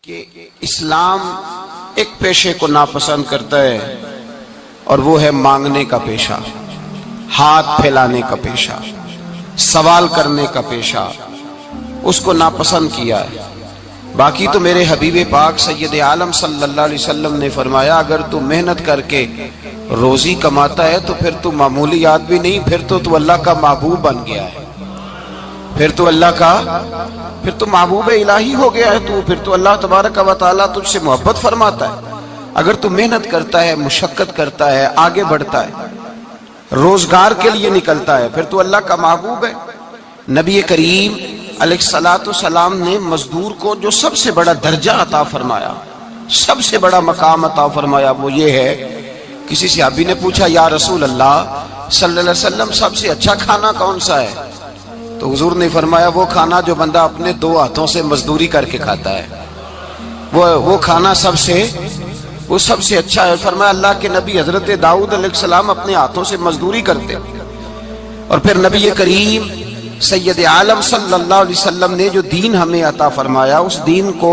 کہ اسلام ایک پیشے کو ناپسند کرتا ہے اور وہ ہے مانگنے کا پیشہ، ہاتھ پھیلانے کا پیشہ، سوال کرنے کا پیشہ، اس کو ناپسند کیا ہے۔ باقی تو میرے حبیب پاک سید عالم صلی اللہ علیہ وسلم نے فرمایا اگر تو محنت کر کے روزی کماتا ہے تو پھر تو معمولی آدمی نہیں، پھر تو اللہ کا محبوب بن گیا ہے، پھر تو محبوب الہی ہو گیا ہے، پھر تو اللہ تبارک و تعالیٰ تجھ سے محبت فرماتا ہے۔ اگر تو محنت کرتا ہے، مشقت کرتا ہے، آگے بڑھتا ہے، روزگار کے لیے نکلتا ہے، پھر تو اللہ کا محبوب ہے۔ نبی کریم علیہ السلام نے مزدور کو جو سب سے بڑا درجہ عطا فرمایا، سب سے بڑا مقام عطا فرمایا، وہ یہ ہے، کسی صحابی نے پوچھا یا رسول اللہ صلی اللہ علیہ وسلم سب سے اچھا کھانا کون سا ہے؟ تو حضور نے فرمایا وہ کھانا جو بندہ اپنے دو ہاتھوں سے مزدوری کر کے کھاتا ہے، وہ کھانا سب سے اچھا ہے۔ فرمایا اللہ کے نبی حضرت داؤد علیہ السلام اپنے ہاتھوں سے مزدوری کرتے، اور پھر نبی کریم سید عالم صلی اللہ علیہ وسلم نے جو دین ہمیں عطا فرمایا، اس دین کو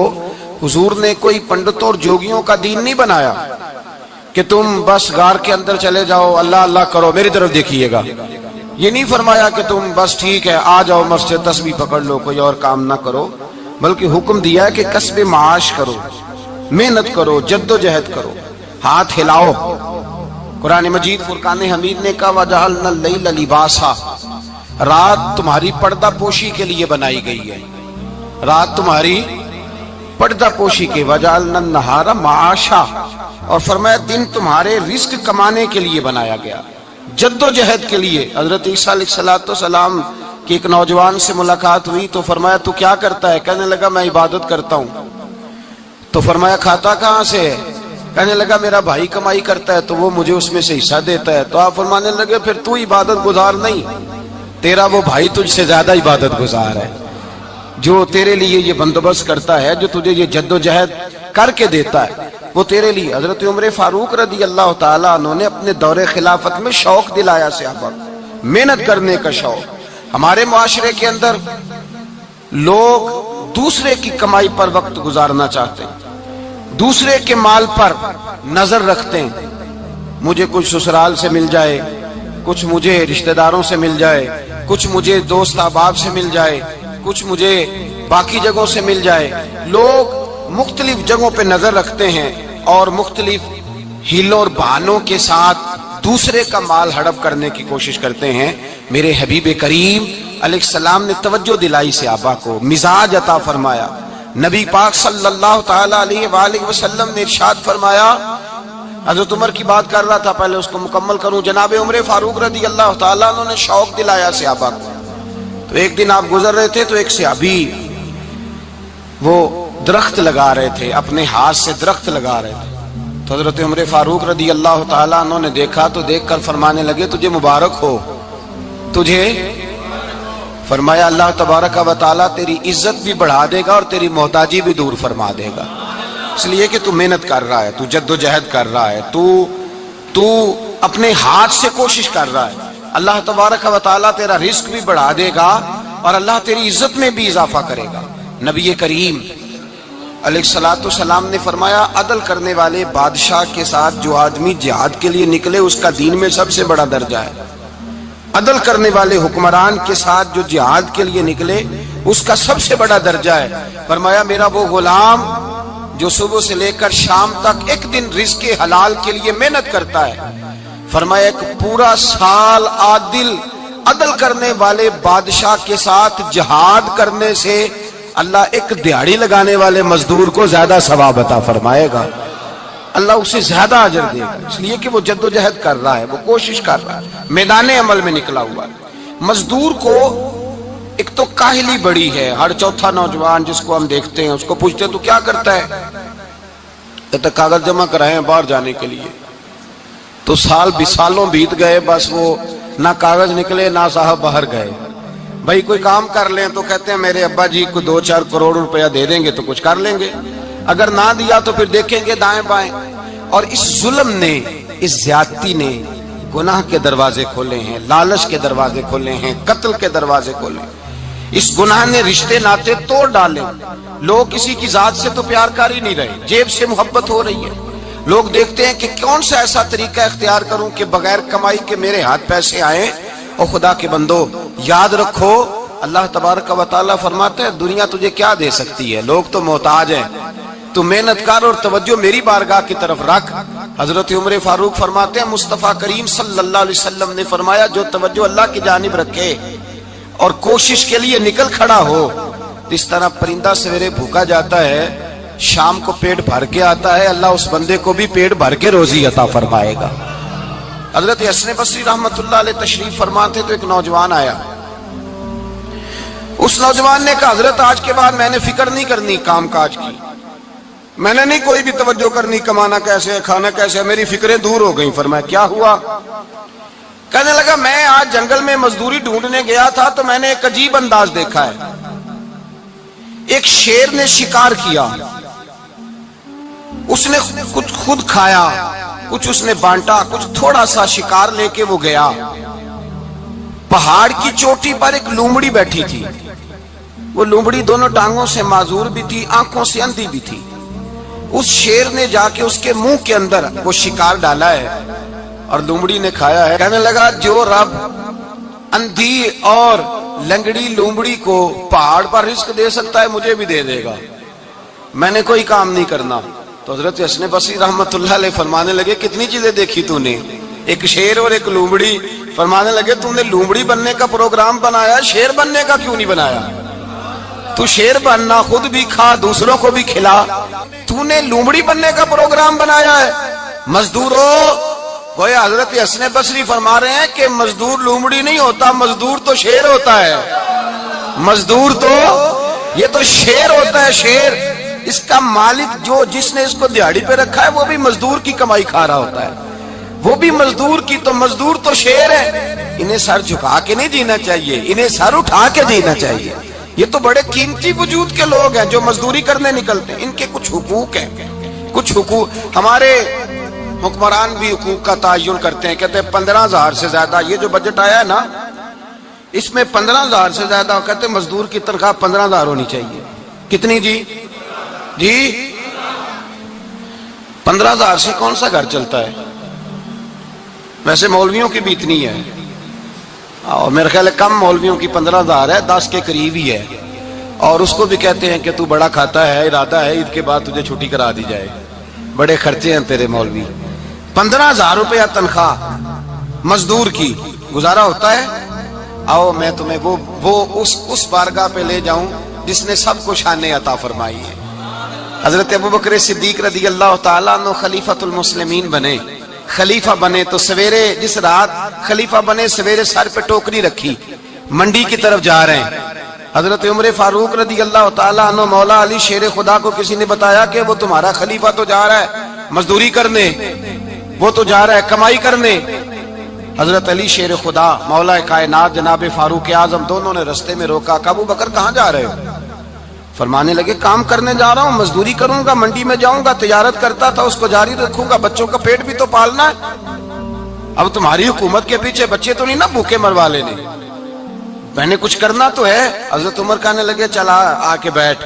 حضور نے کوئی پنڈتوں اور جوگیوں کا دین نہیں بنایا کہ تم بس غار کے اندر چلے جاؤ، اللہ اللہ کرو، میری طرف دیکھیے گا۔ یہ نہیں فرمایا کہ تم بس ٹھیک ہے آ جاؤ مسجد تسبیح پکڑ لو، کوئی اور کام نہ کرو، بلکہ حکم دیا ہے کہ کسب معاش کرو، محنت کرو، جد و جہد کرو، ہاتھ ہلاؤ۔ قرآن مجید فرقان حمید نے کہا وَجَعَلْنَا اللَّيْلَ لِبَاسًا، رات تمہاری پردہ پوشی کے لیے بنائی گئی ہے، رات تمہاری پردہ پوشی کے، وَجَعَلْنَا النَّهَارَ مَعَاشًا، اور فرمایا دن تمہارے رزق کمانے کے لیے بنایا گیا، جد و جہد کے لیے۔ حضرت عیسیٰ علیہ السلام کی ایک نوجوان سے ملاقات ہوئی تو فرمایا تو کیا کرتا ہے؟ کہنے لگا میں عبادت کرتا ہوں۔ تو فرمایا کھاتا کہاں سے ہے؟ کہنے لگا میرا بھائی کمائی کرتا ہے تو وہ مجھے اس میں سے حصہ دیتا ہے۔ تو آپ فرمانے لگے پھر تو عبادت گزار نہیں، تیرا وہ بھائی تجھ سے زیادہ عبادت گزار ہے، جو تیرے لیے یہ بندوبست کرتا ہے، جو تجھے یہ جد و جہد کر کے دیتا ہے، وہ تیرے لیے۔ حضرت عمر فاروق رضی اللہ تعالیٰ عنہ نے اپنے دور خلافت میں شوق دلایا صحابہ کو، محنت کرنے کا شوق۔ ہمارے معاشرے کے اندر لوگ دوسرے کی کمائی پر وقت گزارنا چاہتے ہیں، دوسرے کے مال پر نظر رکھتے ہیں، مجھے کچھ سسرال سے مل جائے، کچھ مجھے رشتہ داروں سے مل جائے، کچھ مجھے دوست احباب سے مل جائے، کچھ مجھے باقی جگہوں سے مل جائے۔ لوگ مختلف جگہوں پہ نظر رکھتے ہیں اور مختلف ہیلوں اور بہانوں کے ساتھ دوسرے کا مال ہڑپ کرنے کی کوشش کرتے ہیں۔ میرے حبیب کریم علیہ السلام نے توجہ دلائی صحابہ کو، مزاج عطا فرمایا۔ نبی پاک صلی اللہ تعالیٰ علیہ وآلہ وسلم نے ارشاد فرمایا، حضرت عمر کی بات کر رہا تھا، پہلے اس کو مکمل کروں۔ جناب عمر فاروق رضی اللہ تعالیٰ عنہ نے شوق دلایا صحابہ کو۔ تو ایک دن آپ گزر رہے تھے تو ایک صحابی وہ درخت لگا رہے تھے، اپنے ہاتھ سے درخت لگا رہے تھے۔ تو حضرت عمر فاروق رضی اللہ تعالیٰ عنہ نے دیکھا تو دیکھ کر فرمانے لگے تجھے مبارک ہو، تجھے، فرمایا اللہ تبارک و تعالیٰ تیری عزت بھی بڑھا دے گا اور تیری محتاجی بھی دور فرما دے گا، اس لیے کہ تو محنت کر رہا ہے، تو جد و جہد کر رہا ہے، تو اپنے ہاتھ سے کوشش کر رہا ہے، اللہ تبارک و تعالیٰ تیرا رزق بھی بڑھا دے گا اور اللہ تیری عزت میں بھی اضافہ کرے گا۔ نبی کریم علیہ السلام نے فرمایا عدل کرنے والے بادشاہ کے ساتھ جو آدمی جہاد کے لیے نکلے اس کا دین میں سب سے بڑا درجہ ہے، عدل کرنے والے حکمران کے ساتھ جو جہاد کے لیے نکلے اس کا سب سے بڑا درجہ ہے۔ فرمایا میرا وہ غلام جو صبح سے لے کر شام تک ایک دن رزق حلال کے لیے محنت کرتا ہے، فرمایا ایک پورا سال عدل کرنے والے بادشاہ کے ساتھ جہاد کرنے سے اللہ ایک دیہڑی لگانے والے مزدور کو زیادہ ثواب عطا فرمائے گا، اللہ اسے زیادہ اجر دے گا، اس لیے کہ وہ جد و جہد کر رہا ہے، وہ کوشش کر رہا ہے، میدان عمل میں نکلا ہوا ہے۔ مزدور کو ایک تو کاہلی بڑی ہے، ہر چوتھا نوجوان جس کو ہم دیکھتے ہیں اس کو پوچھتے ہیں تو کیا کرتا ہے؟ کہتا کاغذ جمع کرائے ہیں باہر جانے کے لیے، تو سالوں بیت گئے، بس وہ نہ کاغذ نکلے نہ صاحب باہر گئے۔ بھائی کوئی کام کر لیں تو کہتے ہیں میرے ابا جی کو 2-4 کروڑ روپیہ دے دیں گے تو کچھ کر لیں گے، اگر نہ دیا تو پھر دیکھیں گے دائیں بائیں۔ اور اس ظلم نے، اس زیادتی نے گناہ کے دروازے کھولے ہیں، لالچ کے دروازے کھولے ہیں، قتل کے دروازے کھولے ہیں۔ اس گناہ نے رشتے ناتے توڑ ڈالے. لوگ کسی کی ذات سے تو پیار کر ہی نہیں رہے, جیب سے محبت ہو رہی ہے. لوگ دیکھتے ہیں کہ کون سا ایسا طریقہ اختیار کروں کہ بغیر کمائی کے میرے ہاتھ پیسے آئیں. اور خدا کے بندو یاد رکھو, اللہ تبارک و تعالیٰ فرماتا ہے دنیا تجھے کیا دے سکتی ہے, لوگ تو محتاج ہیں, تو محنت کر اور توجہ میری بارگاہ کی طرف رکھ. حضرت عمر فاروق فرماتے ہیں مصطفیٰ کریم صلی اللہ علیہ وسلم نے فرمایا جو توجہ اللہ کی جانب رکھے اور کوشش کے لیے نکل کھڑا ہو, اس طرح پرندہ سویرے بھوکا جاتا ہے شام کو پیٹ بھر کے آتا ہے, اللہ اس بندے کو بھی پیٹ بھر کے روزی عطا فرمائے گا. حضرت حسن بصری رحمت اللہ علیہ تشریف فرما تھے تو ایک نوجوان آیا. اس نوجوان نے کہا حضرت آج کے بعد میں نے فکر نہیں کرنی کام کاج کی, میں نے نہیں کوئی بھی توجہ کرنی کمانا کیسے ہے کھانا کیسے ہے, میری فکریں دور ہو گئیں. فرمایا کیا ہوا؟ کہنے لگا میں آج جنگل میں مزدوری ڈھونڈنے گیا تھا تو میں نے ایک عجیب انداز دیکھا ہے. ایک شیر نے شکار کیا, اس نے کچھ خود کھایا, کچھ اس نے بانٹا, کچھ تھوڑا سا شکار لے کے وہ گیا. پہاڑ کی چوٹی پر ایک لومڑی بیٹھی تھی, وہ لومڑی دونوں ٹانگوں سے معذور بھی تھی, آنکھوں سے اندھی بھی تھی. اس شیر نے جا کے اس کے منہ کے اندر وہ شکار ڈالا ہے اور لومڑی نے کھایا ہے. کہنے لگا جو رب اندھی اور لنگڑی لومڑی کو پہاڑ پر رزق دے سکتا ہے مجھے بھی دے دے گا, میں نے کوئی کام نہیں کرنا. تو حضرت حسن بصری رحمت اللہ علیہ فرمانے لگے کتنی چیزیں دیکھی تو نے, ایک شیر اور ایک لومڑی. فرمانے لگے تو نے لومڑی بننے کا پروگرام بنایا, شیر بننے کا کیوں نہیں بنایا؟ تو شیر بننا, خود بھی کھا دوسروں کو بھی کھلا, تو نے لومڑی بننے کا پروگرام بنایا ہے. مزدوروں گویا حضرت حسن بصری فرما رہے ہیں کہ مزدور لومڑی نہیں ہوتا, مزدور تو شیر ہوتا ہے. مزدور تو یہ تو شیر ہوتا ہے, شیر. اس کا مالک جو جس نے اس کو دیہڑی پہ رکھا ہے وہ بھی مزدور کی کمائی کھا رہا ہوتا ہے, وہ بھی مزدور کی. تو مزدور تو شیر ہے, انہیں سر جھکا کے نہیں جینا چاہیے, انہیں سر اٹھا کے جینا چاہیے. یہ تو بڑے قیمتی وجود کے لوگ ہیں جو مزدوری کرنے نکلتے ہیں, ان کے کچھ حقوق ہیں, کچھ حقوق. ہمارے حکمران بھی حقوق کا تعین کرتے ہیں, کہتے ہیں 15,000 سے زیادہ یہ جو بجٹ آیا ہے نا اس میں 15,000 سے زیادہ, کہتے ہیں مزدور کی تنخواہ 15,000 ہونی چاہیے. کتنی جی 15,000 سے کون سا گھر چلتا ہے؟ ویسے مولویوں کی بھی اتنی ہے, اور میرے خیال ہے کم مولویوں کی 15,000 ہے, 10 کے قریب ہی ہے. اور اس کو بھی کہتے ہیں کہ تو بڑا کھاتا ہے, ارادہ ہے عید کے بعد تجھے چھٹی کرا دی جائے, بڑے خرچے ہیں تیرے مولوی. 15,000 روپیہ تنخواہ مزدور کی, گزارا ہوتا ہے؟ آؤ میں تمہیں وہ اس بارگاہ پہ لے جاؤں جس نے سب کو شانیں عطا فرمائی ہے. حضرت ابوبکر صدیق رضی اللہ تعالیٰ عنہ خلیفۃ المسلمین بنے. خلیفہ بنے تو سویرے جس رات خلیفہ بنے سویرے سر پہ ٹوکری رکھی, منڈی کی طرف جا رہے ہیں. حضرت عمر فاروق رضی اللہ تعالیٰ عنہ مولا علی شیر خدا کو کسی نے بتایا کہ وہ تمہارا خلیفہ تو جا رہا ہے مزدوری کرنے, وہ تو جا رہا ہے کمائی کرنے. حضرت علی شیر خدا مولا کائنات جناب فاروق اعظم دونوں نے رستے میں روکا کہ ابو بکر کہاں جا رہے ہو؟ فرمانے لگے کام کرنے جا رہا ہوں, مزدوری کروں گا, منڈی میں جاؤں گا, تجارت کرتا تھا اس کو جاری رکھوں گا, بچوں کا پیٹ بھی تو پالنا ہے. اب تمہاری حکومت کے پیچھے بچے تو نہیں نا بھوکے مروا لینے, میں نے کچھ کرنا تو ہے. حضرت عمر کہنے لگے چلا آ کے بیٹھ,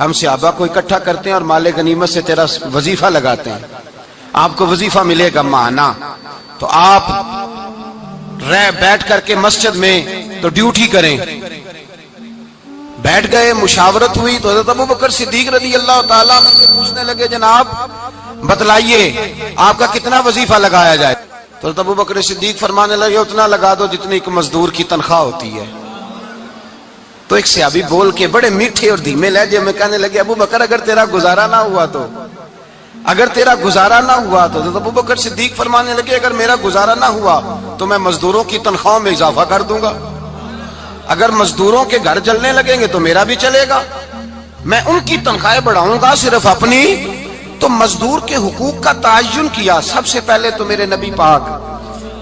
ہم صحابہ کو اکٹھا کرتے ہیں اور مال غنیمت سے تیرا وظیفہ لگاتے ہیں, آپ کو وظیفہ ملے گا ماہانہ. تو آپ بیٹھ کر کے مسجد میں تو ڈیوٹی کریں. بیٹھ گئے, مشاورت ہوئی تو حضرت ابوبکر صدیق رضی اللہ تعالیٰ عنہ پوچھنے لگے جناب بتلائیے آپ کا کتنا وظیفہ لگایا جائے؟ تو حضرت ابوبکر صدیق فرمانے لگے اتنا لگا دو جتنی ایک مزدور کی تنخواہ ہوتی ہے. تو ایک صحابی بول کے بڑے میٹھے اور دھیمے لہجے میں کہنے لگے ابو بکر اگر تیرا گزارا نہ ہوا تو, اگر تیرا گزارا نہ ہوا تو. حضرت ابوبکر صدیق فرمانے لگے اگر میرا گزارا نہ ہوا تو میں مزدوروں کی تنخواہوں میں اضافہ کر دوں گا, اگر مزدوروں کے گھر چلنے لگیں گے تو میرا بھی چلے گا, میں ان کی تنخواہیں بڑھاؤں گا صرف اپنی. تو مزدور کے حقوق کا تعین کیا. سب سے پہلے تو میرے نبی پاک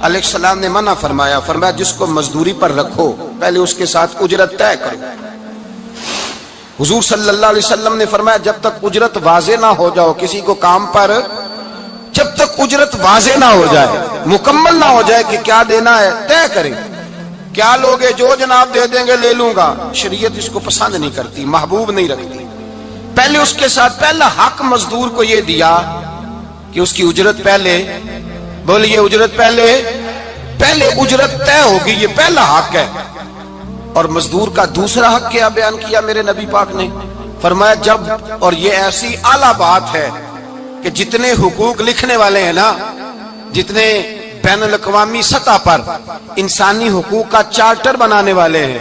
علیہ السلام نے منع فرمایا, فرمایا جس کو مزدوری پر رکھو پہلے اس کے ساتھ اجرت طے کرو. حضور صلی اللہ علیہ وسلم نے فرمایا جب تک اجرت واضح نہ ہو جاؤ کسی کو کام پر, جب تک اجرت واضح نہ ہو جائے, مکمل نہ ہو جائے کہ کیا دینا ہے, طے کرے. کیا لوگے؟ جو جناب دے دیں گے لے لوں گا۔ شریعت اس کو پسند نہیں کرتی، محبوب نہیں رکھتی۔ پہلے اس کے ساتھ پہلا حق مزدور کو یہ دیا کہ اس کی اجرت پہلے، بولیے اجرت پہلے اجرت طے ہوگی، یہ پہلا حق ہے۔ اور مزدور کا دوسرا حق کیا بیان کیا میرے نبی پاک نے؟ فرمایا جب، اور یہ ایسی اعلیٰ بات ہے کہ جتنے حقوق لکھنے والے ہیں نا، جتنے بین الاقوامی سطح پر انسانی حقوق کا چارٹر بنانے والے ہیں،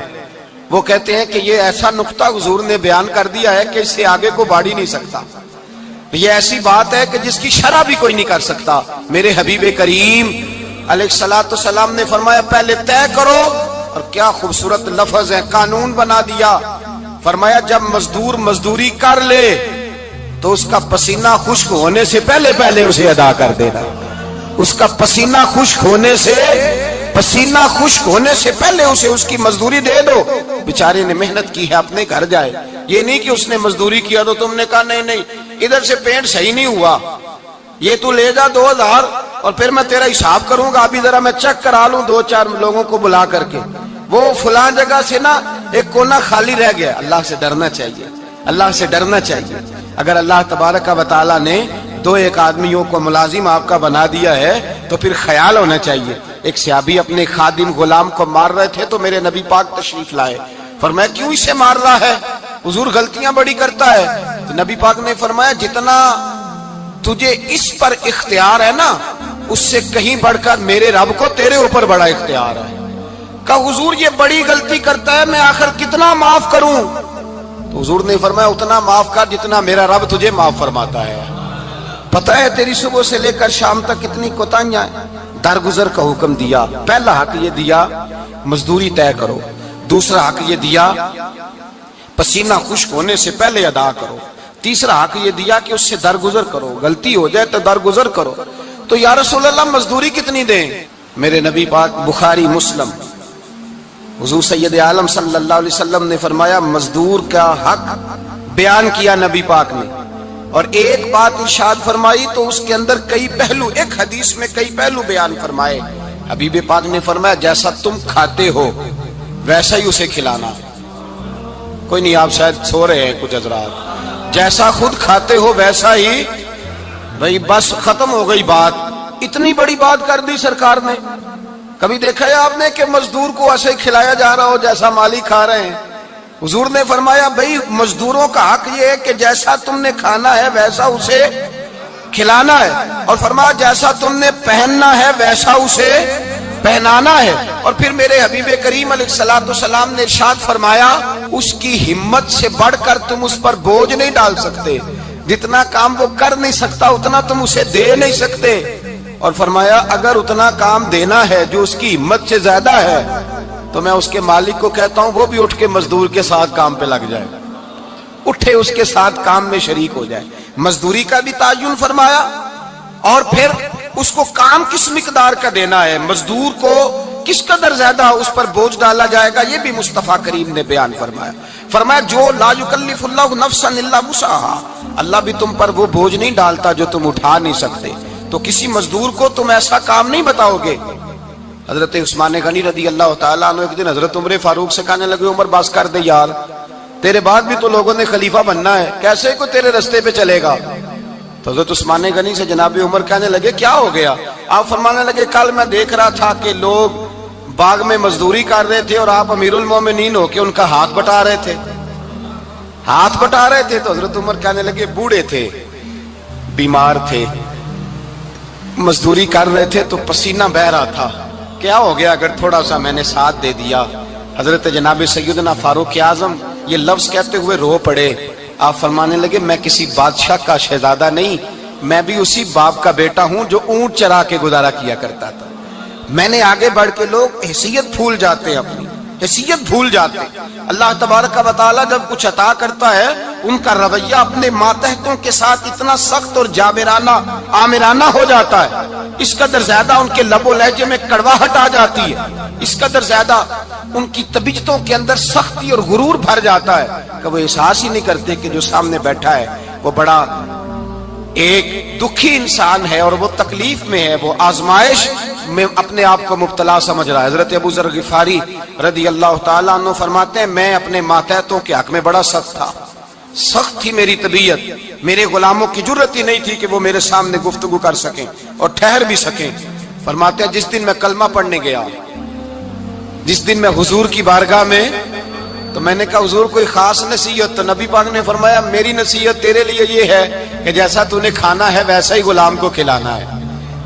وہ کہتے ہیں کہ یہ ایسا نقطہ حضور نے بیان کر دیا ہے کہ اس سے آگے کو بڑھ ہی نہیں سکتا۔ یہ ایسی بات ہے کہ جس کی شرح بھی کوئی نہیں کر سکتا۔ میرے حبیب کریم علیہ الصلوۃ والسلام نے فرمایا پہلے طے کرو، اور کیا خوبصورت لفظ ہے، قانون بنا دیا۔ فرمایا جب مزدور مزدوری کر لے تو اس کا پسینہ خشک ہونے سے پہلے اسے ادا کر دینا۔ اس کا پسینہ خشک ہونے سے پہلے اسے اس کی مزدوری دے دو۔ بیچارے نے محنت کی ہے، اپنے گھر جائے۔ یہ نہیں کہ اس نے مزدوری کیا تو تم نے کہا نہیں ادھر سے پینٹ صحیح نہیں ہوا، یہ تو لے جا 2000 اور پھر میں تیرا حساب کروں گا، ابھی ذرا میں چیک کرا لوں 2-4 لوگوں کو بلا کر کے، وہ فلاں جگہ سے نا ایک کونا خالی رہ گیا۔ اللہ سے ڈرنا چاہیے، اللہ سے ڈرنا چاہیے۔ اگر اللہ تبارک و تعالیٰ نے 2-1 آدمیوں کو ملازم آپ کا بنا دیا ہے تو پھر خیال ہونا چاہیے۔ ایک صحابی اپنے خادم غلام کو مار رہے تھے تو میرے نبی پاک تشریف لائے۔ فرمایا کیوں اسے مار رہا ہے؟ حضور غلطیاں بڑی کرتا ہے۔ تو نبی پاک نے فرمایا جتنا تجھے اس پر اختیار ہے نا، اس سے کہیں بڑھ کر میرے رب کو تیرے اوپر بڑا اختیار ہے۔ کہا حضور یہ بڑی غلطی کرتا ہے، میں آخر کتنا معاف کروں؟ تو حضور نے فرمایا اتنا معاف کر جتنا میرا رب تجھے معاف فرماتا ہے۔ پتہ ہے تیری صبح سے لے کر شام تک کتنی کوتاہیاں ہیں۔ درگزر کا حکم دیا۔ پہلا حق یہ دیا مزدوری طے کرو، دوسرا حق یہ دیا پسینہ خشک ہونے سے پہلے ادا کرو، تیسرا حق یہ دیا کہ اس سے درگزر کرو، غلطی ہو جائے تو درگزر کرو۔ تو یا رسول اللہ مزدوری کتنی دیں؟ میرے نبی پاک بخاری مسلم حضور سید عالم صلی اللہ علیہ وسلم نے فرمایا مزدور کا حق بیان کیا نبی پاک نے، اور ایک بات ارشاد فرمائی تو اس کے اندر کئی پہلو، ایک حدیث میں کئی پہلو بیان فرمائے۔ حبیب پاک نے فرمایا جیسا تم کھاتے ہو ویسا ہی اسے کھلانا۔ کوئی نہیں، آپ شاید سو رہے ہیں کچھ حضرات۔ جیسا خود کھاتے ہو ویسا ہی، بھئی بس ختم ہو گئی بات۔ اتنی بڑی بات کر دی سرکار نے۔ کبھی دیکھا ہے آپ نے کہ مزدور کو ایسے کھلایا جا رہا ہو جیسا مالک کھا رہے ہیں؟ حضور نے فرمایا بھئی مزدوروں کا حق یہ ہے کہ جیسا تم نے کھانا ہے ویسا اسے کھلانا ہے، اور فرمایا جیسا تم نے پہننا ہے ویسا اسے پہنانا ہے۔ اور پھر میرے حبیب کریم علیہ الصلوۃ والسلام نے ارشاد فرمایا اس کی ہمت سے بڑھ کر تم اس پر بوجھ نہیں ڈال سکتے، جتنا کام وہ کر نہیں سکتا اتنا تم اسے دے نہیں سکتے۔ اور فرمایا اگر اتنا کام دینا ہے جو اس کی ہمت سے زیادہ ہے تو میں اس کے مالک کو کہتا ہوں وہ بھی اٹھ کے مزدور کے ساتھ کام پہ لگ جائے، اٹھے اس کے ساتھ کام میں شریک ہو جائے۔ مزدوری کا بھی تعین فرمایا، اور پھر اس کو کام کس مقدار کا دینا ہے، مزدور کو کس قدر زیادہ اس پر بوجھ ڈالا جائے گا، یہ بھی مصطفیٰ کریم نے بیان فرمایا۔ فرمایا جو لا یکلف اللہ نفسا الا وسعها، اللہ بھی تم پر وہ بوجھ نہیں ڈالتا جو تم اٹھا نہیں سکتے، تو کسی مزدور کو تم ایسا کام نہیں بتاؤ گے۔ حضرت عثمان غنی رضی اللہ تعالیٰ عنہ ایک دن حضرت عمر فاروق سے کہنے لگے عمر بس کر دے یار، تیرے بعد بھی تو لوگوں نے خلیفہ بننا ہے، کیسے کوئی تیرے رستے پہ چلے گا؟ تو حضرت عثمان غنی سے جناب عمر کہنے لگے کیا ہو گیا؟ آپ فرمانے لگے کل میں دیکھ رہا تھا کہ لوگ باغ میں مزدوری کر رہے تھے اور آپ امیر المومنین ہو کے ان کا ہاتھ بٹا رہے تھے، ہاتھ بٹا رہے تھے۔ تو حضرت عمر کہنے لگے بوڑھے تھے، بیمار تھے، مزدوری کر رہے تھے تو پسینہ بہہ رہا تھا، کیا ہو گیا اگر تھوڑا سا میں نے ساتھ دے دیا؟ حضرت جناب سیدنا فاروق اعظم یہ لفظ کہتے ہوئے رو پڑے۔ آپ فرمانے لگے میں کسی بادشاہ کا شہزادہ نہیں، میں بھی اسی باپ کا بیٹا ہوں جو اونٹ چرا کے گزارا کیا کرتا تھا۔ میں نے آگے بڑھ کے لوگ حیثیت بھول جاتے ہیں، اپنی حیثیت بھول جاتے ہیں۔ اللہ تبارک و تعالیٰ جب کچھ عطا کرتا ہے ان کا رویہ اپنے ماتحتوں کے ساتھ اتنا سخت اور جابرانہ آمرانہ ہو جاتا ہے، اس قدر زیادہ ان کے لب و لہجے میں کڑواہٹ آ جاتی ہے، اس قدر زیادہ ان کی طبیعتوں کے اندر سختی اور غرور بھر جاتا ہے کہ وہ احساس ہی نہیں کرتے کہ جو سامنے بیٹھا ہے وہ بڑا ایک دکھی انسان ہے اور وہ تکلیف میں ہے، وہ آزمائش میں اپنے آپ کو مبتلا سمجھ رہا ہے۔ حضرت ابو ذر غفاری رضی اللہ تعالیٰ عنہ فرماتے ہیں میں اپنے ماتحتوں کے حق میں بڑا سخت تھا، سخت تھی میری طبیعت، میرے غلاموں کی جرت ہی نہیں تھی کہ وہ میرے سامنے گفتگو کر سکیں اور ٹھہر بھی سکیں۔ فرماتے ہیں جس دن میں کلمہ پڑھنے گیا، جس دن میں حضور کی بارگاہ میں، تو میں نے کہا حضور کوئی خاص نصیحت؟ تو نبی پاک نے فرمایا میری نصیحت تیرے لیے یہ ہے کہ جیسا تو نے کھانا ہے ویسا ہی غلام کو کھلانا ہے،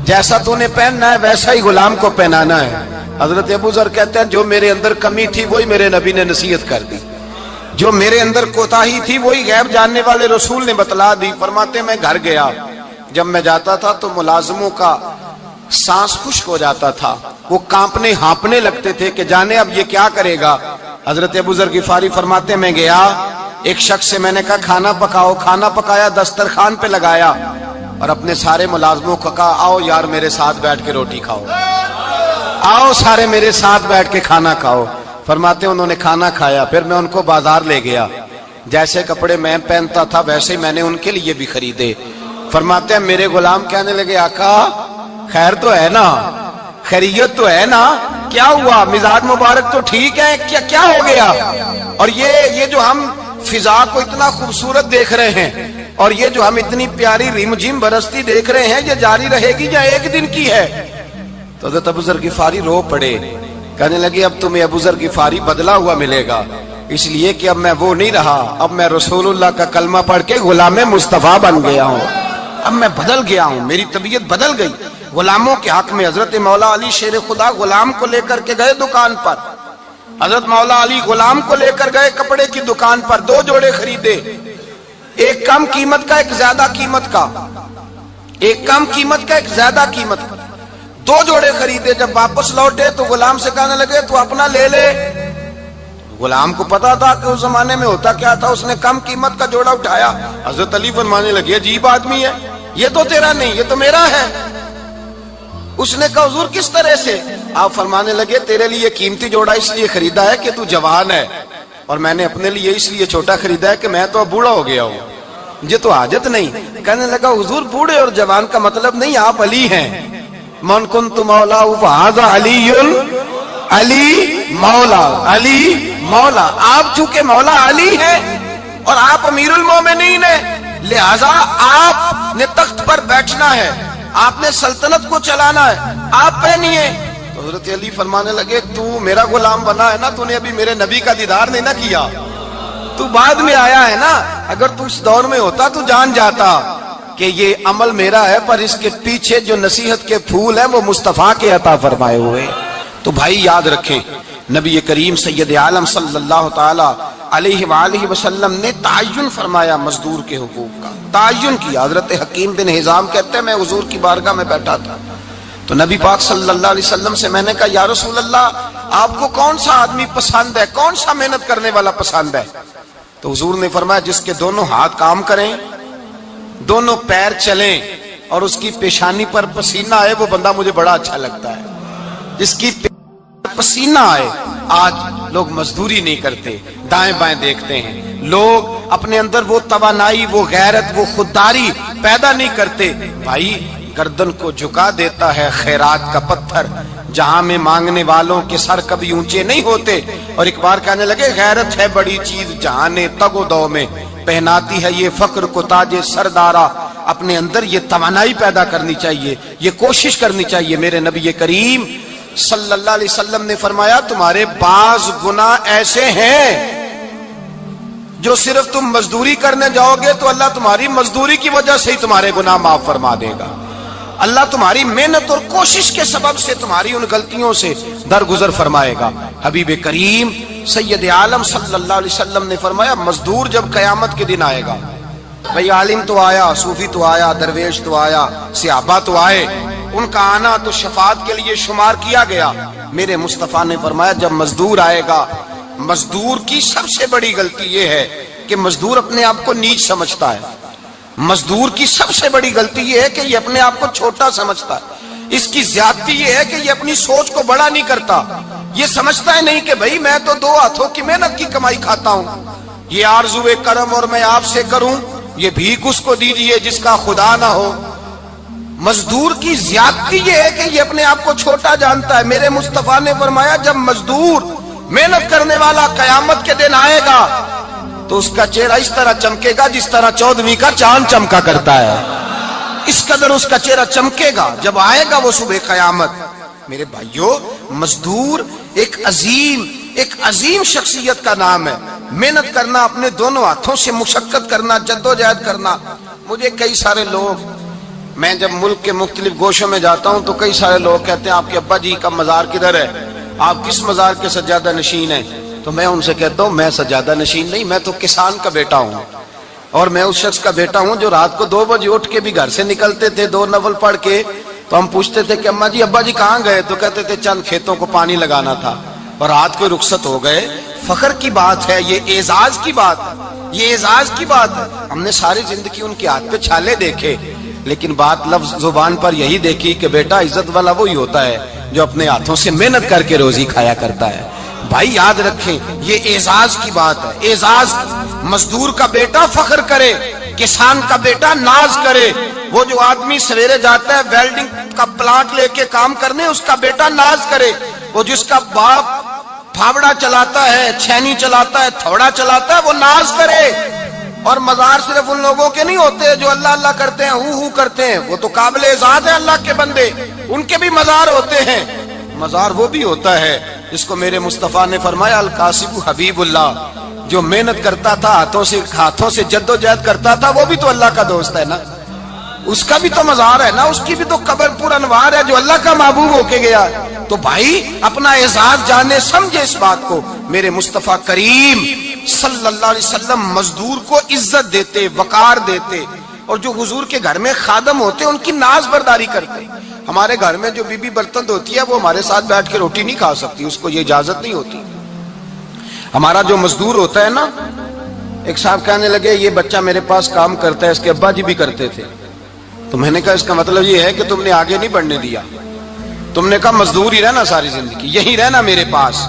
جیسا تو نے پہننا ہے ویسا ہی غلام کو پہنانا ہے۔ حضرت ابو ذر کہتے ہیں جو میرے اندر کمی تھی وہی میرے نبی نے نصیحت کر دی، جو میرے اندر کوتاہی تھی وہی غیب جاننے والے رسول نے بتلا دی۔ فرماتے میں گھر گیا، جب میں جاتا تھا تو ملازموں کا سانس خشک ہو جاتا تھا، وہ کانپنے ہانپنے لگتے تھے کہ جانے اب یہ کیا کرے گا۔ حضرت ابو ذر غفاری فرماتے میں گیا، ایک شخص سے میں نے کہا کھانا پکاؤ، کھانا پکایا، دسترخوان پہ لگایا اور اپنے سارے ملازموں کو کہا آؤ یار میرے ساتھ بیٹھ کے روٹی کھاؤ، آؤ سارے میرے ساتھ بیٹھ کے کھانا کھاؤ۔ فرماتے انہوں نے کھانا کھایا، پھر میں ان کو بازار لے گیا، جیسے کپڑے میں پہنتا تھا ویسے ہی میں نے ان کے لیے بھی خریدے۔ فرماتے ہیں میرے غلام کہنے لگے آقا خیر تو ہے نا، خیریت تو ہے نا، کیا ہوا، مزاج مبارک تو ٹھیک ہے، کیا ہو گیا؟ اور یہ جو ہم فضا کو اتنا خوبصورت دیکھ رہے ہیں اور یہ جو ہم اتنی پیاری ریم جھم برستی دیکھ رہے ہیں، یہ جاری رہے گی یا ایک دن کی ہے؟ تو حضرت ابو ذر غفاری رو پڑے، کہنے لگے اب تمہیں ابو ذر غفاری بدلا ہوا ملے گا، اس لیے کہ اب میں وہ نہیں رہا، اب میں رسول اللہ کا کلمہ پڑھ کے غلام مصطفیٰ بن گیا ہوں، اب میں بدل گیا ہوں، میری طبیعت بدل گئی۔ غلاموں کے حق میں حضرت مولا علی شیر خدا غلام کو لے کر کے گئے دکان پر، حضرت مولا علی غلام کو لے کر گئے کپڑے کی دکان پر، 2 جوڑے خریدے، ایک کم قیمت کا ایک زیادہ قیمت کا، ایک کم قیمت کا ایک زیادہ قیمت کا، 2 جوڑے خریدے۔ جب واپس لوٹے تو غلام سے کہنے لگے تو اپنا لے لے۔ غلام کو پتا تھا کہ اس زمانے میں ہوتا کیا تھا، اس نے کم قیمت کا جوڑا اٹھایا۔ حضرت علی فرمانے لگے عجیب آدمی ہے، یہ تو تیرا نہیں، یہ تو میرا ہے۔ اس نے کہا حضور کس طرح سے؟ آپ فرمانے لگے تیرے لیے قیمتی جوڑا اس لیے خریدا ہے کہ تو جوان ہے، اور میں نے اپنے لیے اس لیے چھوٹا خریدا ہے کہ میں تو اب بوڑھا ہو گیا ہوں، مجھے تو حاجت نہیں۔ کہنے لگا حضور بوڑھے اور جوان کا مطلب نہیں، آپ علی ہیں، من کنت مولا فہذا علی، علی مولا، علی مولا، آپ چونکہ مولا علی ہیں اور آپ امیر المومنین ہیں، لہذا آپ نے تخت پر بیٹھنا ہے، آپ نے سلطنت کو چلانا ہے، آپ پہنیے۔ تو حضرت علی فرمانے لگے تو میرا غلام بنا ہے نا، تو نے ابھی میرے نبی کا دیدار نہیں نہ کیا، تو بعد میں آیا ہے نا، اگر تو اس دور میں ہوتا تو جان جاتا کہ یہ عمل میرا ہے، پر اس کے پیچھے جو نصیحت کے پھول ہیں وہ مصطفیٰ کے عطا فرمائے ہوئے۔ تو بھائی یاد رکھیں نبی کریم سید عالم صلی اللہ تعالی علیہ وآلہ وسلم نے تعین فرمایا مزدور کے حقوق کا، تعین کیا۔ حضرت حکیم بن حزام کہتے ہیں میں حضور کی بارگاہ میں بیٹھا تھا تو نبی پاک صلی اللہ علیہ وسلم سے میں نے کہا یا رسول اللہ آپ کو کون سا آدمی پسند ہے، کون سا محنت کرنے والا پسند ہے؟ تو حضور نے فرمایا جس کے دونوں ہاتھ کام کریں، دونوں پیر چلیں اور اس کی پیشانی پر پسینہ آئے، وہ بندہ مجھے بڑا اچھا لگتا ہے۔ جس کی پسینہ آئے، آج لوگ مزدوری نہیں کرتے، دائیں بائیں دیکھتے ہیں، لوگ اپنے اندر وہ توانائی، وہ غیرت، وہ خودداری پیدا نہیں کرتے۔ بھائی گردن کو جھکا دیتا ہے خیرات کا پتھر، جہاں میں مانگنے والوں کے سر کبھی اونچے نہیں ہوتے۔ اور ایک بار کہنے لگے غیرت ہے بڑی چیز جہاں نے تگ و دو میں، پہناتی ہے یہ فقر کو تاج سردارا۔ اپنے اندر یہ توانائی پیدا کرنی چاہیے، یہ کوشش کرنی چاہیے۔ میرے نبی کریم صلی اللہ علیہ وسلم نے فرمایا تمہارے بعض گناہ ایسے ہیں جو صرف تم مزدوری کرنے جاؤ گے تو اللہ تمہاری مزدوری کی وجہ سے ہی تمہارے گناہ معاف فرما دے گا، اللہ تمہاری محنت اور کوشش کے سبب سے تمہاری ان غلطیوں سے درگزر فرمائے گا۔ حبیب کریم سید عالم صلی اللہ علیہ وسلم نے فرمایا مزدور جب قیامت کے دن آئے گا، بھئی عالم تو آیا، صوفی تو آیا، درویش تو آیا، صحابہ تو آئے، ان کا آنا تو شفاعت کے لیے شمار کیا گیا۔ میرے مصطفیٰ نے فرمایا جب مزدور آئے گا، مزدور کی سب سے بڑی غلطی یہ ہے کہ مزدور اپنے آپ کو نیچ سمجھتا ہے، مزدور کی سب سے بڑی غلطی یہ ہے کہ یہ اپنے آپ کو چھوٹا سمجھتا ہے، اس کی زیادتی یہ ہے کہ یہ اپنی سوچ کو بڑا نہیں کرتا، یہ سمجھتا ہے نہیں کہ بھئی میں تو 2 ہاتھوں کی محنت کی کمائی کھاتا ہوں، یہ آرزو کرم اور میں آپ سے کروں یہ بھیک اس کو دیجئے جس کا خدا نہ ہو۔ مزدور کی زیادتی یہ ہے کہ یہ اپنے آپ کو چھوٹا جانتا ہے۔ میرے مصطفیٰ نے فرمایا جب مزدور محنت کرنے والا قیامت کے دن آئے گا تو اس کا چہرہ اس طرح چمکے گا جس طرح 14ویں کا چاند چمکا کرتا ہے، اس قدر اس کا چہرہ چمکے گا جب آئے گا وہ صبح قیامت۔ میرے بھائیوں، مزدور ایک عظیم شخصیت کا نام ہے۔ محنت کرنا، اپنے دونوں ہاتھوں سے مشقت کرنا، جدوجہد کرنا۔ مجھے کئی سارے لوگ، میں جب ملک کے مختلف گوشوں میں جاتا ہوں تو کئی سارے لوگ کہتے ہیں آپ کے ابا جی کا مزار کدھر ہے، آپ کس مزار کے سجادہ نشین ہیں؟ تو میں ان سے کہتا ہوں میں سجادہ نشین نہیں، میں تو کسان کا بیٹا ہوں، اور میں اس شخص کا بیٹا ہوں جو رات کو 2 بجے اٹھ کے بھی گھر سے نکلتے تھے 2 نفل پڑھ کے۔ تو ہم پوچھتے تھے کہ اماں جی ابا جی کہاں گئے؟ تو کہتے تھے چند کھیتوں کو پانی لگانا تھا اور رات کو رخصت ہو گئے۔ فخر کی بات ہے، یہ اعزاز کی بات ہے، یہ اعزاز کی بات ہے۔ ہم نے ساری زندگی ان کے ہاتھ پہ چھالے دیکھے، لیکن بات لفظ زبان پر یہی دیکھی کہ بیٹا عزت والا وہی ہوتا ہے جو اپنے ہاتھوں سے محنت کر کے روزی کھایا کرتا ہے۔ بھائی یاد رکھیں یہ اعزاز کی بات ہے، اعزاز۔ مزدور کا بیٹا فخر کرے، کسان کا بیٹا ناز کرے۔ وہ جو آدمی سویرے جاتا ہے ویلڈنگ کا پلانٹ لے کے کام کرنے، اس کا بیٹا ناز کرے۔ وہ جس کا باپ پھاوڑا چلاتا ہے، چھینی چلاتا ہے، تھوڑا چلاتا ہے، وہ ناز کرے۔ اور مزار صرف ان لوگوں کے نہیں ہوتے جو اللہ اللہ کرتے ہیں، ہو کرتے ہیں، وہ تو قابل اعزاز ہے اللہ کے بندے، ان کے بھی مزار ہوتے ہیں۔ مزار وہ بھی ہوتا ہے جس کو میرے مصطفیٰ نے فرمایا القاسب حبیب اللہ، جو محنت کرتا تھا، ہاتھوں سے جدوجہد کرتا تھا، وہ بھی تو اللہ کا دوست ہے نا، اس کا بھی تو مزار ہے نا، اس کی بھی تو قبر پر انوار ہے جو اللہ کا محبوب ہو کے گیا۔ تو بھائی اپنا اعزاز جانے، سمجھے اس بات کو۔ میرے مصطفیٰ کریم صلی اللہ علیہ وسلم مزدور کو عزت دیتے، وقار دیتے، اور جو حضور کے گھر میں خادم ہوتے ان کی ناز برداری کرتے۔ ہمارے گھر میں جو بی بی برتن دھوتی ہے وہ ہمارے ساتھ بیٹھ کے روٹی نہیں کھا سکتی، اس کو یہ اجازت نہیں ہوتی۔ ہمارا جو مزدور ہوتا ہے نا، ایک صاحب کہنے لگے یہ بچہ میرے پاس کام کرتا ہے، اس کے ابا جی بھی کرتے تھے۔ تو میں نے کہا اس کا مطلب یہ ہے کہ تم نے آگے نہیں بڑھنے دیا، تم نے کہا مزدور ہی رہنا ساری زندگی، یہی رہنا میرے پاس،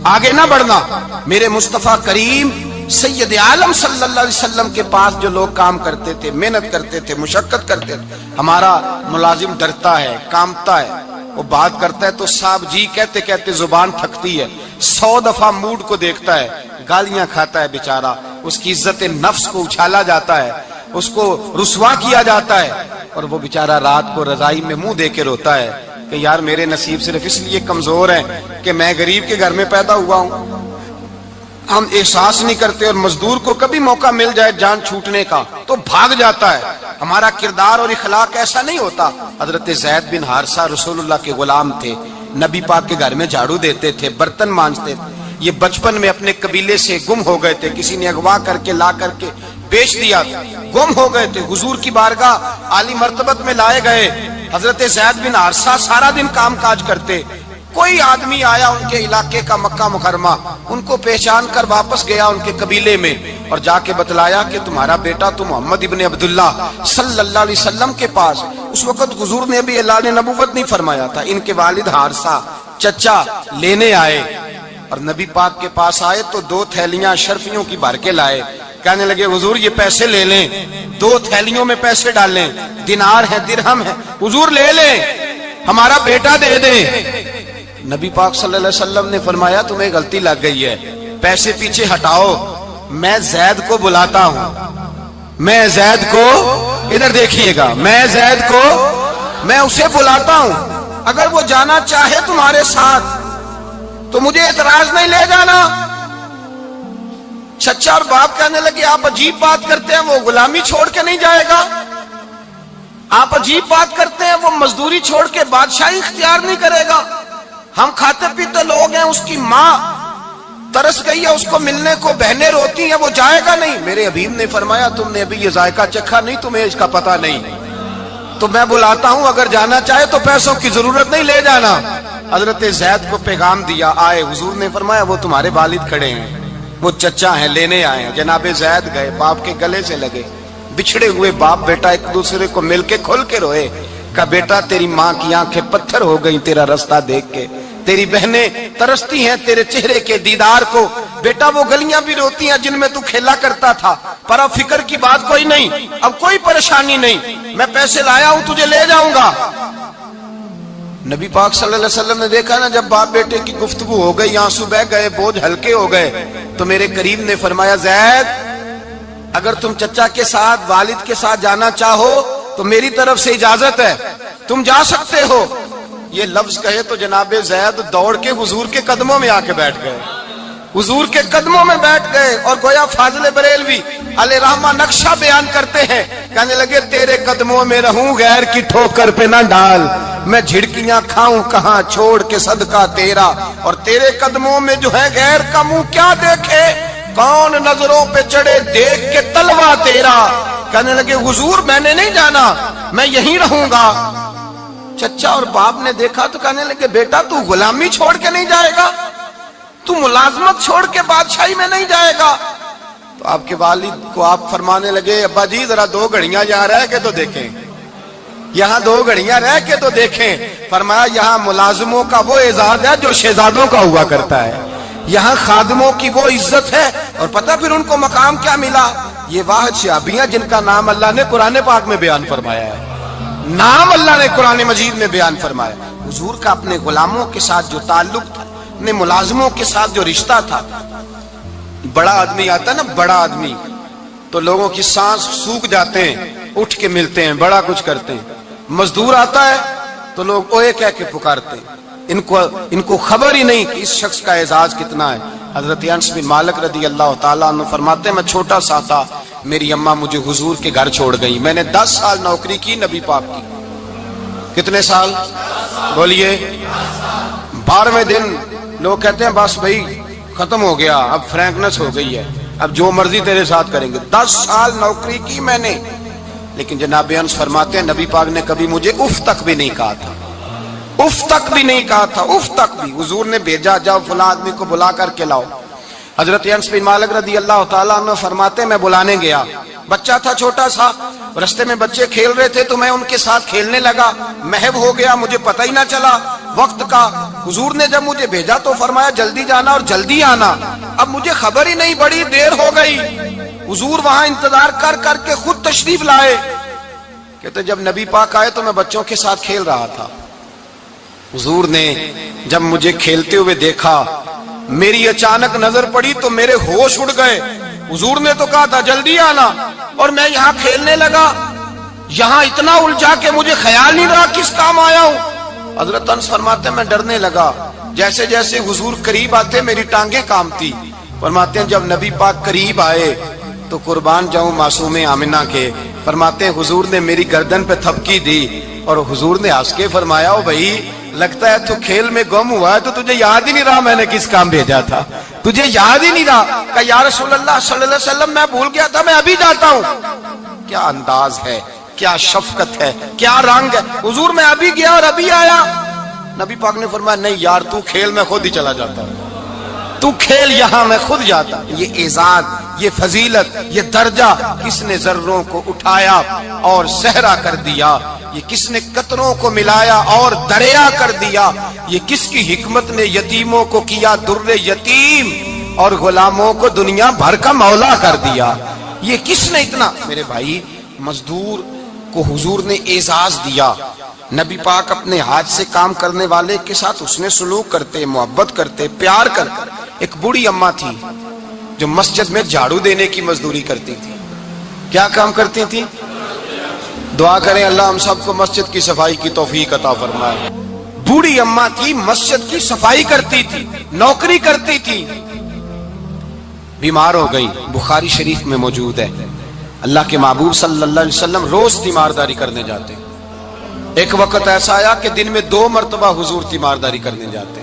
آگے نہ بڑھنا۔ میرے مصطفیٰ کریم سید عالم صلی اللہ علیہ وسلم کے پاس جو لوگ کام کرتے تھے، محنت کرتے تھے، مشقت کرتے تھے، ہمارا ملازم ڈرتا ہے، کامتا ہے، وہ بات کرتا ہے تو صاحب جی کہتے کہتے زبان تھکتی ہے، 100 دفعہ موڈ کو دیکھتا ہے، گالیاں کھاتا ہے بیچارہ، اس کی عزت نفس کو اچھالا جاتا ہے، اس کو رسوا کیا جاتا ہے، اور وہ بیچارہ رات کو رضائی میں منہ دے کے روتا ہے کہ یار میرے نصیب صرف اس لیے کمزور ہیں کہ میں غریب کے گھر میں پیدا ہوا ہوں۔ ہم احساس نہیں کرتے، اور مزدور کو کبھی موقع مل جائے جان چھوٹنے کا تو بھاگ جاتا ہے۔ ہمارا کردار اور اخلاق ایسا نہیں ہوتا۔ حضرت زید بن حارثہ رسول اللہ کے غلام تھے، نبی پاک کے گھر میں جھاڑو دیتے تھے، برتن مانجتے تھے۔ یہ بچپن میں اپنے قبیلے سے گم ہو گئے تھے، کسی نے اغوا کر کے لا کر کے بیچ دیا، گم ہو گئے تھے، حضور کی بارگاہ عالی مرتبت میں لائے گئے۔ حضرت زید بن حارثہ سارا دن کام کاج کرتے، کوئی آدمی آیا ان کے علاقے کا مکہ مکرمہ، ان کو پہچان کر واپس گیا ان کے قبیلے میں اور جا کے بتلایا کہ تمہارا بیٹا تو محمد ابن عبداللہ صلی اللہ علیہ وسلم کے پاس۔ اس وقت حضور نے بھی اللہ نے نبوت نہیں فرمایا تھا۔ ان کے والد حارثہ چچا لینے آئے اور نبی پاک کے پاس آئے تو 2 تھیلیاں شرفیوں کی بھر کے لائے، کہنے لگے حضور یہ پیسے لے لیں، 2 تھیلیوں میں پیسے ڈالیں، دینار ہے درہم ہے، حضور لے لیں، ہمارا بیٹا دے دیں۔ نبی پاک صلی اللہ علیہ وسلم نے فرمایا تمہیں غلطی لگ گئی ہے، پیسے پیچھے ہٹاؤ، میں زید کو بلاتا ہوں، میں زید کو، ادھر دیکھیے گا، میں زید کو، میں اسے بلاتا ہوں، اگر وہ جانا چاہے تمہارے ساتھ تو مجھے اعتراض نہیں، لے جانا۔ چچا اور باپ کہنے لگے آپ عجیب بات کرتے ہیں، وہ غلامی چھوڑ کے نہیں جائے گا، آپ عجیب بات کرتے ہیں، وہ مزدوری چھوڑ کے بادشاہی اختیار نہیں کرے گا، ہم کھاتے پیتے لوگ ہیں، اس کی ماں ترس گئی ہے، اس کو ملنے کو بہنیں روتی ہیں، وہ جائے گا نہیں۔ میرے حبیب نے فرمایا تم نے ابھی یہ ذائقہ چکھا نہیں، تمہیں اس کا پتہ نہیں، تو میں بلاتا ہوں، اگر جانا چاہے تو پیسوں کی ضرورت نہیں، لے جانا۔ حضرت زید کو پیغام دیا، آئے، حضور نے فرمایا وہ تمہارے والد کھڑے ہیں، وہ چچا ہیں، لینے آئے ہیں۔ جناب زید گئے، باپ کے گلے سے لگے، بچھڑے ہوئے باپ بیٹا ایک دوسرے کو مل کے کھل کے روئے، کہا بیٹا تیری ماں کی آنکھیں پتھر ہو گئی تیرا رستہ دیکھ کے، تیری بہنیں ترستی ہیں تیرے چہرے کے دیدار کو، بیٹا وہ گلیاں بھی روتی ہیں جن میں تو کھیلا کرتا تھا، پر اب فکر کی بات کوئی نہیں، اب کوئی پریشانی نہیں، میں پیسے لایا ہوں تجھے لے جاؤں گا۔ نبی پاک صلی اللہ علیہ وسلم نے دیکھا نا جب باپ بیٹے کی گفتگو ہو گئی، آنسو بہہ گئے، بوجھ ہلکے ہو گئے، تو میرے قریب نے فرمایا زید اگر تم چچا کے ساتھ والد کے ساتھ جانا چاہو تو میری طرف سے اجازت ہے، تم جا سکتے ہو۔ یہ لفظ کہے تو جناب زید دوڑ کے حضور کے قدموں میں آ کے بیٹھ گئے، حضور کے قدموں میں بیٹھ گئے، اور گویا فاضل بریلوی علیہ رحمہ نقشہ بیان کرتے ہیں، کہنے لگے تیرے قدموں میں رہوں غیر کی ٹھوکر پہ نہ ڈال، میں جھڑکیاں کھاؤں کہاں چھوڑ کے صدقہ تیرا، اور تیرے قدموں میں جو ہے غیر کا منہ کیا دیکھے، کون نظروں پہ چڑھے دیکھ کے تلوا تیرا۔ کہنے لگے حضور میں نے نہیں جانا، میں یہیں رہوں گا۔ چچا اور باپ نے دیکھا تو کہنے لگے بیٹا تو غلامی چھوڑ کے نہیں جائے گا، تو ملازمت چھوڑ کے بادشاہی میں نہیں جائے گا۔ تو آپ کے والد کو آپ فرمانے لگے ابا جی ذرا 2 گھڑیاں یہاں رہ کے تو دیکھیں، یہاں 2 گھڑیاں رہ کے تو دیکھیں۔ فرمایا یہاں ملازموں کا وہ اعزاز ہے جو شہزادوں کا ہوا کرتا ہے، یہاں خادموں کی وہ عزت ہے، اور پتہ پھر ان کو مقام کیا ملا، یہ واحد شعبیاں جن کا نام اللہ نے قرآن پاک میں بیان فرمایا ہے، نام اللہ نے قرآن مجید میں بیان فرمایا۔ حضور کا اپنے غلاموں کے ساتھ جو تعلق تھا، اپنے ملازموں کے ساتھ جو رشتہ تھا، بڑا آدمی آتا ہے نا، بڑا آدمی تو لوگوں کی سانس سوکھ جاتے ہیں، اٹھ کے ملتے ہیں، بڑا کچھ کرتے ہیں۔ مزدور آتا ہے تو لوگ اوے کہہ کے پکارتے ہیں، ان کو خبر ہی نہیں کہ اس شخص کا اعزاز کتنا ہے۔ حضرت انس بن مالک رضی اللہ تعالیٰ عنہ فرماتے ہیں میں چھوٹا سا تھا، میری اماں مجھے حضور کے گھر چھوڑ گئی، میں نے 10 سال نوکری کی نبی پاک کی۔ کتنے سال بولیے؟ 12ویں دن لوگ کہتے ہیں بس بھائی ختم ہو گیا، اب فرینکنس ہو گئی ہے، اب جو مرضی تیرے ساتھ کریں گے۔ 10 سال نوکری کی میں نے، لیکن جناب انس فرماتے ہیں نبی پاک نے کبھی مجھے اف تک بھی نہیں کہا تھا، اف تک بھی نہیں کہا تھا، اف تک بھی۔ حضور نے بھیجا جاؤ فلاں آدمی کو بلا کر کے لاؤ۔ حضرت انس بن مالک رضی اللہ تعالیٰ عنہ فرماتے ہیں میں بلانے گیا، بچہ تھا چھوٹا سا، رستے میں بچے کھیل رہے تھے تو میں ان کے ساتھ کھیلنے لگا، محو ہو گیا، مجھے پتہ ہی نہ چلا وقت کا۔ حضور نے جب مجھے بھیجا تو فرمایا جلدی جانا اور جلدی آنا، اب مجھے خبر ہی نہیں، بڑی دیر ہو گئی۔ حضور وہاں انتظار کر کر کے خود تشریف لائے، کہتے جب نبی پاک آئے تو میں بچوں کے ساتھ کھیل رہا تھا، حضور نے جب مجھے کھیلتے ہوئے دیکھا، میری اچانک نظر پڑی تو میرے ہوش اڑ گئے۔ حضور نے تو کہا تھا جلدی آنا، اور میں یہاں کھیلنے لگا، یہاں اتنا الجھا کہ مجھے خیال نہیں رہا کس کام آیا ہوں۔ حضرت انس فرماتے ہیں میں ڈرنے لگا، جیسے جیسے حضور قریب آتے میری ٹانگیں کانپتی۔ فرماتے ہیں جب نبی پاک قریب آئے تو قربان جاؤں معصوم آمنہ کے، فرماتے ہیں حضور نے میری گردن پہ تھپکی دی، اور حضور نے ہنس کے فرمایا او بھائی لگتا ہے تو کھیل میں گم ہوا ہے تو تجھے یاد ہی نہیں رہا میں نے کس کام بھیجا تھا، تجھے یاد ہی نہیں رہا۔ کہ یا رسول اللہ صلی اللہ علیہ وسلم میں بھول گیا تھا، میں ابھی جاتا ہوں۔ کیا انداز ہے، کیا شفقت ہے، کیا رنگ ہے، حضور میں ابھی گیا اور ابھی آیا۔ نبی پاک نے فرمایا نہیں یار تو کھیل میں خود ہی چلا جاتا، تو کھیل یہاں میں خود جاتا۔ یہ اعزاز، یہ فضیلت، یہ درجہ کس نے ذروں کو اٹھایا اور صحرا کر دیا، یہ کس نے قطروں کو ملایا اور دریا کر دیا، یہ کس کی حکمت نے یتیموں کو کیا در یتیم اور غلاموں کو دنیا بھر کا مولا کر دیا، یہ کس نے اتنا۔ میرے بھائی مزدور کو حضور نے اعزاز دیا، نبی پاک اپنے ہاتھ سے کام کرنے والے کے ساتھ اس نے سلوک کرتے، محبت کرتے، پیار کرتے۔ ایک بوڑھی اماں تھی جو مسجد میں جھاڑو دینے کی مزدوری کرتی تھی۔ کیا کام کرتی تھی؟ دعا کریں اللہ ہم سب کو مسجد کی صفائی کی توفیق عطا فرمائے۔ بوڑھی اماں تھی، مسجد کی صفائی کرتی تھی، نوکری کرتی تھی، بیمار ہو گئی، بخاری شریف میں موجود ہے۔ اللہ کے محبوب صلی اللہ علیہ وسلم روز تیمارداری کرنے جاتے، ایک وقت ایسا آیا کہ دن میں 2 مرتبہ حضور تیمارداری کرنے جاتے۔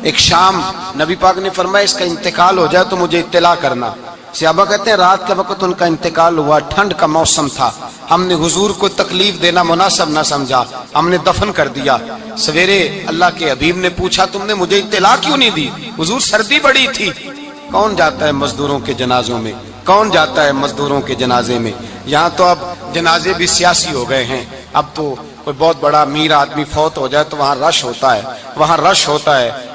ایک شام نبی پاک نے فرمایا اس کا انتقال ہو جائے تو مجھے اطلاع کرنا۔ صحابہ کہتے ہیں رات کے وقت ان کا انتقال ہوا، ٹھنڈ کا موسم تھا، ہم نے حضور کو تکلیف دینا مناسب نہ سمجھا، ہم نے دفن کر دیا۔ سویرے اللہ کے حبیب نے پوچھا تم نے مجھے اطلاع کیوں نہیں دی؟ حضور سردی بڑی تھی۔ کون جاتا ہے مزدوروں کے جنازوں میں؟ کون جاتا ہے مزدوروں کے جنازے میں؟ یہاں تو اب جنازے بھی سیاسی ہو گئے ہیں، اب تو کوئی بہت بڑا امیر آدمی فوت ہو جائے تو وہاں رش ہوتا ہے، وہاں رش ہوتا ہے،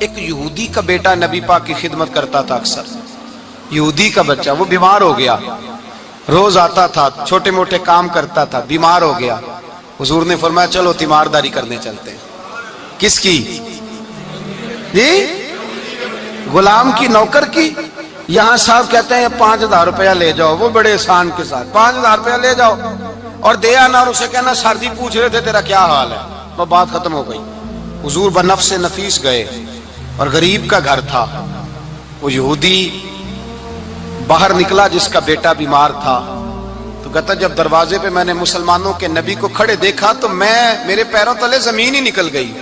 ایک یہودی کا بیٹا نبی پاک کی خدمت کرتا تھا اکثر. یہودی کا بچہ، وہ بیمار ہو گیا، روز آتا تھا، چھوٹے موٹے کام کرتا تھا، بیمار ہو گیا. حضور نے فرمایا چلو تیمارداری کرنے چلتے ہیں. کس کی؟ جی غلام کی، نوکر کی. یہاں صاحب کہتے ہیں 5,000 روپیہ لے جاؤ، وہ بڑے احسان کے ساتھ 5,000 روپیہ لے جاؤ اور دے آنا، اور اسے کہنا سر جی پوچھ رہے تھے تیرا کیا حال ہے. وہ بات ختم ہو گئی. حضور بنفس نفیس گئے اور غریب کا گھر تھا. وہ یہودی باہر نکلا جس کا بیٹا بیمار تھا، تو کہتا جب دروازے پہ میں نے مسلمانوں کے نبی کو کھڑے دیکھا تو میرے پیروں تلے زمین ہی نکل گئی.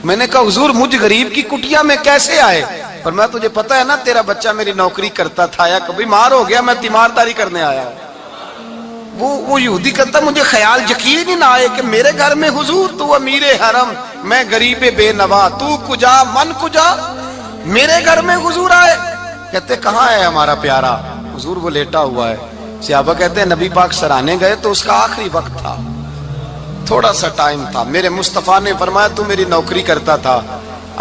میں نے کہا حضور مجھ غریب کی کٹیا میں کیسے آئے؟ پر میں تجھے پتا ہے نا تیرا بچہ میری نوکری کرتا تھا، یا کبھی بیمار ہو گیا، میں تیمارداری کرنے آیا ہوں. وہ یہودی کہتا مجھے خیال یقین ہی نہ آئے کہ میرے گھر میں حضور، تو امیر حرم، میں غریب بے نوا، تو کجا من کجا، میرے گھر میں حضور آئے. کہتے کہاں ہے ہمارا پیارا؟ حضور وہ لیٹا ہوا ہے. صحابہ کہتے ہیں نبی پاک سرانے گئے تو اس کا آخری وقت تھا، تھوڑا سا ٹائم تھا. میرے مصطفیٰ نے فرمایا تو میری نوکری کرتا تھا،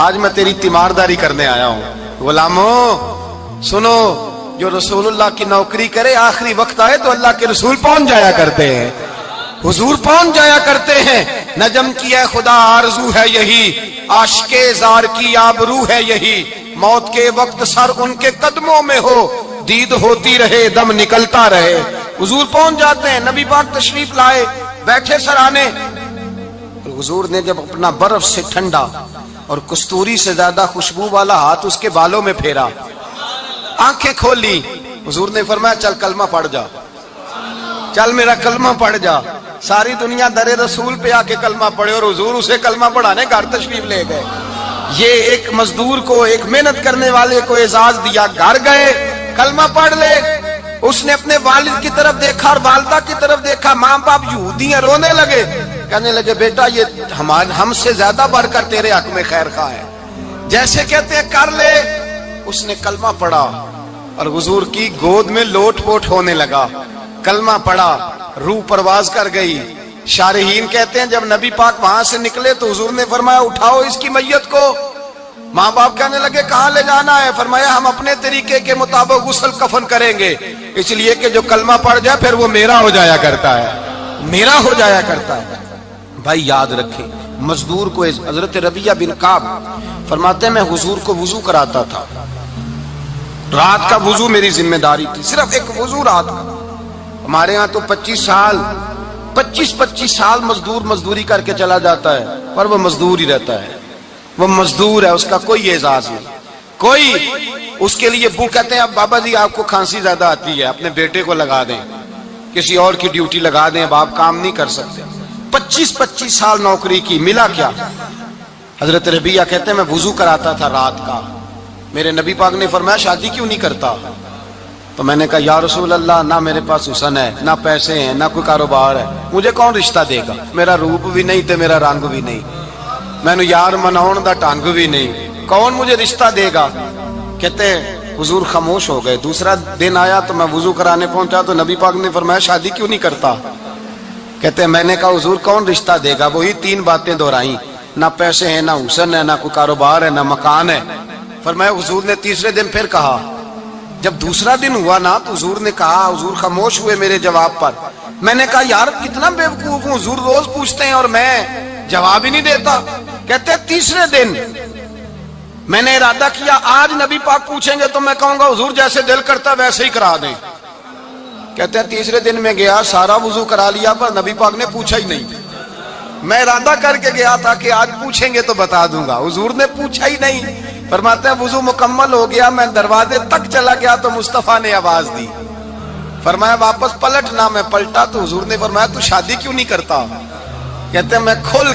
آج میں تیری تیمارداری کرنے آیا ہوں. غلاموں سنو، جو رسول اللہ کی نوکری کرے آخری وقت آئے تو اللہ کے رسول پہنچ جایا کرتے ہیں، حضور پہنچ جایا کرتے ہیں. نجم کی ہے خدا آرزو ہے یہی، عاشق زار کی آبرو ہے یہی، موت کے وقت سر ان کے قدموں میں ہو، دید ہوتی رہے دم نکلتا رہے. حضور پہنچ جاتے ہیں. نبی پاک تشریف لائے، بیٹھے سرانے. حضور نے جب اپنا برف سے ٹھنڈا اور کستوری سے زیادہ خوشبو والا ہاتھ اس کے بالوں میں پھیرا، آنکھیں کھولی، حضور نے فرمایا چل کلمہ پڑھ جا، چل میرا کلمہ پڑھ جا. ساری دنیا در رسول پہ آ کے کلمہ پڑھے اور حضور اسے کلمہ پڑھانے گھر تشریف لے گئے. یہ ایک مزدور کو، ایک محنت کرنے والے کو اعزاز دیا. گھر گئے، کلمہ پڑھ لے. اس نے اپنے والد کی طرف دیکھا اور والدہ کی طرف دیکھا. ماں باپ یہودی ہیں، رونے لگے، کہنے لگے بیٹا یہ ہم سے زیادہ بڑھ کر تیرے حق میں خیر خواہ ہے، جیسے کہتے ہیں کر لے. اس نے کلمہ پڑھا اور حضور کی گود میں لوٹ پوٹ ہونے لگا. کلمہ پڑھا، روح پرواز کر گئی. شارحین کہتے ہیں جب نبی پاک وہاں سے نکلے تو حضور نے فرمایا اٹھاؤ اس کی میت کو. ماں باپ کہنے لگے کہاں لے جانا ہے؟ فرمایا ہم اپنے طریقے کے مطابق غسل کفن کریں گے، اس لیے کہ جو کلمہ پڑھ جائے پھر وہ میرا ہو جایا کرتا ہے، میرا ہو جایا کرتا ہے. بھائی یاد رکھیں، مزدور کو حضرت ربیہ بن کعب فرماتے ہیں میں حضور کو وضو کراتا تھا، رات کا وضو میری ذمہ داری تھی، صرف ایک وضو رات کا. ہمارے ہاں تو 25 سال مزدور مزدوری کر کے چلا جاتا ہے، پر وہ مزدور ہی رہتا ہے، وہ مزدور ہے، اس کا کوئی اعزاز نہیں. کوئی اس کے لیے وہ کہتے ہیں اب بابا جی آپ کو کھانسی زیادہ آتی ہے، اپنے بیٹے کو لگا دیں، کسی اور کی ڈیوٹی لگا دیں، اب آپ کام نہیں کر سکتے. 25 سال نوکری کی، ملا کیا؟ حضرت ربیہ کہتے ہیں میں وضو کراتا تھا رات کا. میرے نبی پاک نے فرمایا شادی کیوں نہیں کرتا؟ تو میں نے کہا یا رسول اللہ نہ میرے پاس حسن ہے، نہ پیسے ہیں، نہ کوئی کاروبار ہے، مجھے کون رشتہ دے گا؟ میرا روپ بھی نہیں تے میرا رنگ بھی نہیں، میں نے یار مناؤن دا ٹانگ بھی نہیں، کون مجھے رشتہ دے گا؟ کہتے ہیں حضور خاموش ہو گئے. دوسرا دن آیا تو میں وضو کرانے پہنچا تو نبی پاک نے فرمایا شادی کیوں نہیں کرتا؟ کہتے ہیں میں نے کہا حضور کون رشتہ دے گا؟ وہی 3 باتیں دہرائیں، نہ پیسے ہیں، نہ حسن ہے، نہ کوئی کاروبار ہے، نہ مکان ہے. فرمایا حضور نے تیسرے دن پھر کہا. جب دوسرا دن ہوا نا تو حضور نے کہا، حضور خاموش ہوئے میرے جواب پر. میں نے کہا یار کتنا بیوقوف ہوں، حضور روز پوچھتے ہیں اور میں جواب ہی نہیں دیتا. کہتے ہیں تیسرے دن میں نے ارادہ کیا آج نبی پاک پوچھیں گے تو میں کہوں گا حضور جیسے دل کرتا ویسے ہی کرا دیں. کہتے ہیں تیسرے دن میں گیا، سارا وضو کرا لیا پر نبی پاک نے پوچھا ہی نہیں. میں ارادہ کر کے گیا تھا کہ آج پوچھیں گے تو بتا دوں گا، حضور نے پوچھا ہی نہیں. فرماتے ہیں وضو مکمل ہو گیا، میں دروازے تک چلا گیا تو مصطفیٰ نے آواز دی. فرمایا واپس پلٹنا، میں پلٹا تو حضور نے فرمایا تو شادی کیوں نہیں کرتا؟ کہتے ہیں میں کھل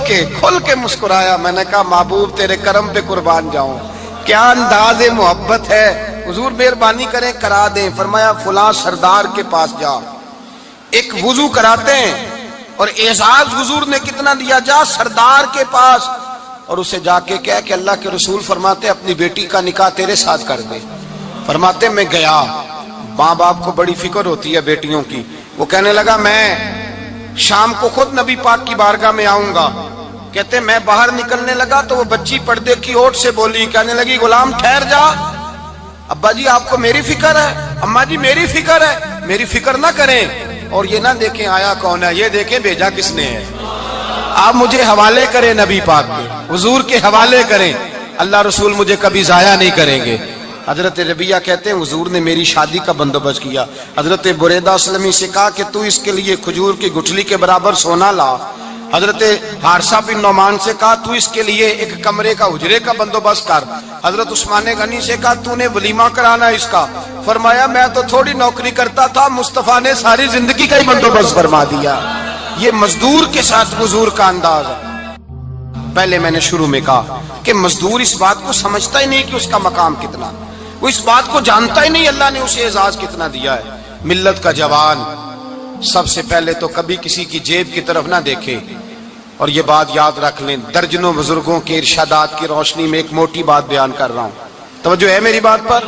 کے مسکرایا. میں نے کہا محبوب تیرے کرم پہ قربان جاؤں، کیا انداز محبت ہے، حضور مہربانی کریں کرا دیں. فرمایا فلاں سردار کے پاس جا، ایک وضو کراتے ہیں اور اعزاز حضور نے کتنا دیا، جا سردار کے پاس اور اسے جا کے کہہ کہ اللہ کے رسول فرماتے اپنی بیٹی کا نکاح تیرے ساتھ کر دے. فرماتے میں گیا، ماں باپ کو بڑی فکر ہوتی ہے بیٹیوں کی. وہ کہنے لگا میں شام کو خود نبی پاک کی بارگاہ میں آؤں گا کہتے ہیں میں باہر نکلنے لگا تو وہ بچی پردے کی اوٹ سے بولی, کہنے لگی غلام ٹھہر جا, ابا جی آپ کو میری فکر ہے, اماں جی میری فکر ہے, میری فکر نہ کریں اور یہ نہ دیکھیں آیا کون ہے, یہ دیکھیں بھیجا کس نے ہے. آپ مجھے حوالے کریں نبی پاک کے, حضور کے حوالے کریں, اللہ رسول مجھے کبھی ضائع نہیں کریں گے. حضرت ربیہ کہتے ہیں حضور نے میری شادی کا بندوبست کیا. حضرت بریدہ اسلمی سے کہا کہ تو اس کے لیے کھجور کی گٹھلی کے برابر سونا لا. حضرت حارثہ بن نعمان سے کہا تو اس کے لیے ایک کمرے کا حجرے کا بندوبست کر. حضرت عثمان غنی سے کہا تو نے ولیمہ کرانا اس کا. فرمایا میں تو تھوڑی نوکری کرتا تھا, مصطفیٰ نے ساری زندگی کا ہی بندوبست فرما دیا. یہ مزدور کے ساتھ حضور کا انداز ہے. پہلے میں نے شروع میں کہا کہ مزدور اس بات کو سمجھتا ہی نہیں کہ اس کا مقام کتنا, وہ اس بات کو جانتا ہی نہیں اللہ نے اسے اعزاز کتنا دیا ہے. ملت کا جوان سب سے پہلے تو کبھی کسی کی جیب کی طرف نہ دیکھے. اور یہ بات یاد رکھ لیں, درجنوں بزرگوں کے ارشادات کی روشنی میں ایک موٹی بات بیان کر رہا ہوں, توجہ ہے میری بات پر.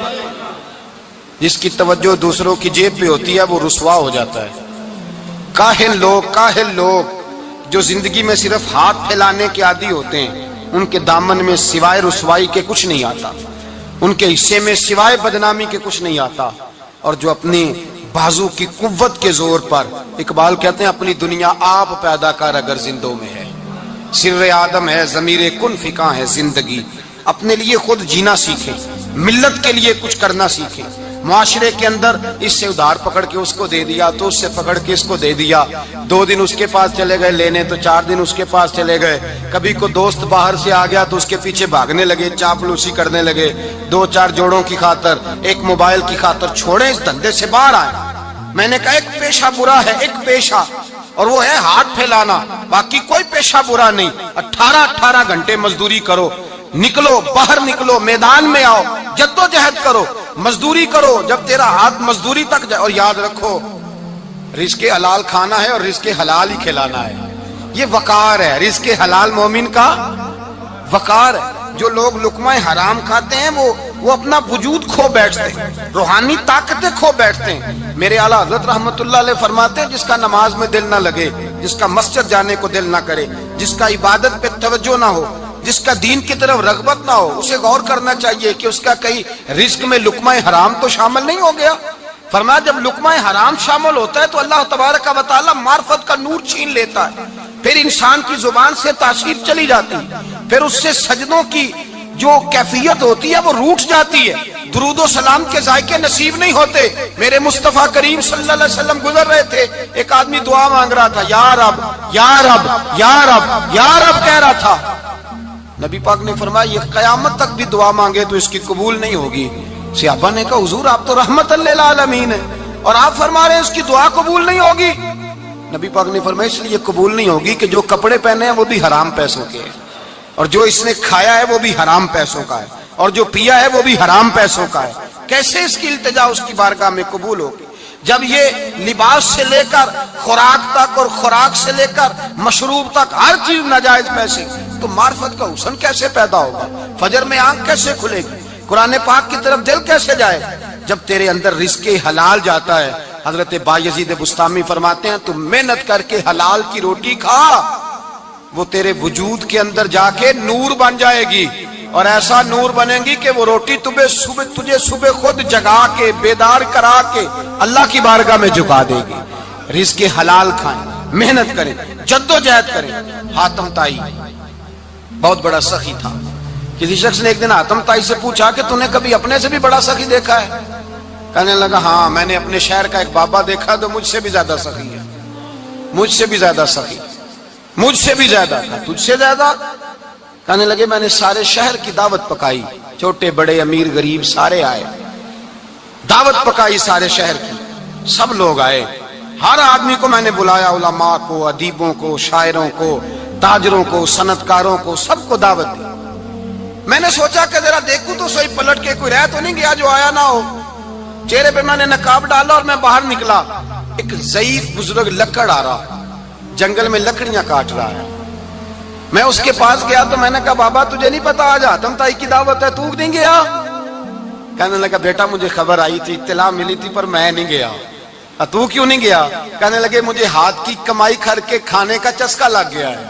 جس کی توجہ دوسروں کی جیب پہ ہوتی ہے وہ رسوا ہو جاتا ہے. کاہل لوگ جو زندگی میں صرف ہاتھ پھیلانے کے عادی ہوتے ہیں, ان کے دامن میں سوائے رسوائی کے کچھ نہیں آتا, ان کے حصے میں سوائے بدنامی کے کچھ نہیں آتا. اور جو اپنی بازو کی قوت کے زور پر, اقبال کہتے ہیں اپنی دنیا آپ پیدا کر اگر زندوں میں ہے, سر آدم ہے ضمیر کن فکاں ہے زندگی. اپنے لیے خود جینا سیکھیں, ملت کے لیے کچھ کرنا سیکھیں. معاشرے کے اندر اس سے ادھار پکڑ کے اس کو دے دیا تو اس سے پکڑ کے اس کو دے دیا, 2 دن اس کے پاس چلے گئے لینے تو 4 دن اس کے پاس چلے گئے. کبھی کو دوست باہر سے آ گیا تو اس کے پیچھے بھاگنے لگے, چاپلوسی کرنے لگے. 2-4 جوڑوں کی خاطر, ایک موبائل کی خاطر چھوڑیں اس دھندے سے باہر آئیں. میں نے کہا ایک پیشہ برا ہے, ایک پیشہ, اور وہ ہے ہاتھ پھیلانا, باقی کوئی پیشہ برا نہیں. 18 گھنٹے مزدوری کرو, نکلو باہر نکلو, میدان میں آؤ, جدوجہد کرو, مزدوری کرو جب تیرا ہاتھ مزدوری تک جائے. اور یاد رکھو رزق حلال کھانا ہے اور رزق حلال ہی کھلانا ہے. یہ وقار ہے, رزق حلال مومن کا وقار ہے. جو لوگ لقمہ حرام کھاتے ہیں وہ اپنا وجود کھو بیٹھتے ہیں, روحانی طاقتیں کھو بیٹھتے ہیں. میرے اعلیٰ حضرت رحمت اللہ علیہ فرماتے ہیں جس کا نماز میں دل نہ لگے, جس کا مسجد جانے کو دل نہ کرے, جس کا عبادت پہ توجہ نہ ہو, جس کا دین کی طرف رغبت نہ ہو, اسے غور کرنا چاہیے کہ اس کا کہیں رزق میں لقمہ حرام تو شامل نہیں ہو گیا. فرمایا جب لقمہ حرام شامل ہوتا ہے تو اللہ تبارک و تعالی معرفت کا نور چھین لیتا ہے, پھر انسان کی زبان سے تاثیر چلی جاتی ہے, پھر اس سے سجدوں کی جو کیفیت ہوتی ہے وہ روٹ جاتی ہے, درود و سلام کے ذائقے نصیب نہیں ہوتے. میرے مصطفیٰ کریم صلی اللہ علیہ وسلم گزر رہے تھے, ایک آدمی دعا مانگ رہا تھا, یا رب یا رب یا رب یا رب کہہ رہا تھا. نبی پاک نے فرمایا یہ قیامت تک بھی دعا مانگے تو اس کی قبول نہیں ہوگی. صحابہ نے کہا حضور آپ تو رحمت للعالمین ہیں اور آپ فرما رہے ہیں اس کی دعا قبول نہیں ہوگی. نبی پاک نے فرمایا اس لیے قبول نہیں ہوگی کہ جو کپڑے پہنے ہیں وہ بھی حرام پیسوں کے ہیں, اور جو اس نے کھایا ہے وہ بھی حرام پیسوں کا ہے, اور جو پیا ہے وہ بھی حرام پیسوں کا ہے. کیسے اس کی التجا اس کی بارگاہ میں قبول ہوگی جب یہ لباس سے لے کر خوراک تک اور خوراک سے لے کر مشروب تک ہر چیز ناجائز پیسے. تو معرفت کا حسن کیسے پیدا ہوگا, فجر میں آنکھ کیسے کھلے گی, قرآن پاک کی طرف دل کیسے جائے جب تیرے اندر رزق حلال جاتا ہے. حضرت بایزید بستامی فرماتے ہیں تو محنت کر کے حلال کی روٹی کھا, وہ تیرے وجود کے اندر جا کے نور بن جائے گی, اور ایسا نور بنے گی کہ وہ روٹی تجھے صبح خود جگا کے بیدار کرا کے اللہ کی بارگاہ میں جھکا دے گی. رزق حلال کھائیں, محنت کریں, جدوجہد کریں. حاتم طائی بہت بڑا سخی تھا. کسی شخص نے ایک دن حاتم طائی سے پوچھا کہ تو نے کبھی اپنے سے بھی بڑا سخی دیکھا ہے؟ کہنے لگا ہاں میں نے اپنے شہر کا ایک بابا دیکھا تو مجھ سے بھی زیادہ سخی ہے, مجھ سے بھی زیادہ سخی, مجھ سے بھی زیادہ تھا, تجھ سے زیادہ. کہنے لگے میں نے سارے شہر کی دعوت پکائی, چھوٹے بڑے امیر غریب سارے آئے, دعوت پکائی سارے شہر کی, سب لوگ آئے, ہر آدمی کو میں نے بلایا, علماء کو, ادیبوں کو, شاعروں کو, تاجروں کو, صنعت کاروں کو, سب کو دعوت دی. میں نے سوچا کہ ذرا دیکھوں تو صحیح پلٹ کے کوئی رہ تو نہیں گیا جو آیا نہ ہو. چہرے پہ میں نے نقاب ڈالا اور میں باہر نکلا. ایک ضعیف بزرگ لکڑ آ رہا, جنگل میں لکڑیاں کاٹ رہا ہے. میں اس کے پاس گیا تو میں نے کہا بابا تجھے نہیں پتا آج حاتم طائی کی دعوت ہے, تو نہیں گیا؟ کہنے لگا بیٹا مجھے خبر آئی تھی, اطلاع ملی تھی, پر میں نہیں گیا. تو کیوں نہیں گیا؟ کہنے لگے مجھے ہاتھ کی کمائی کر کے کھانے کا چسکا لگ گیا ہے.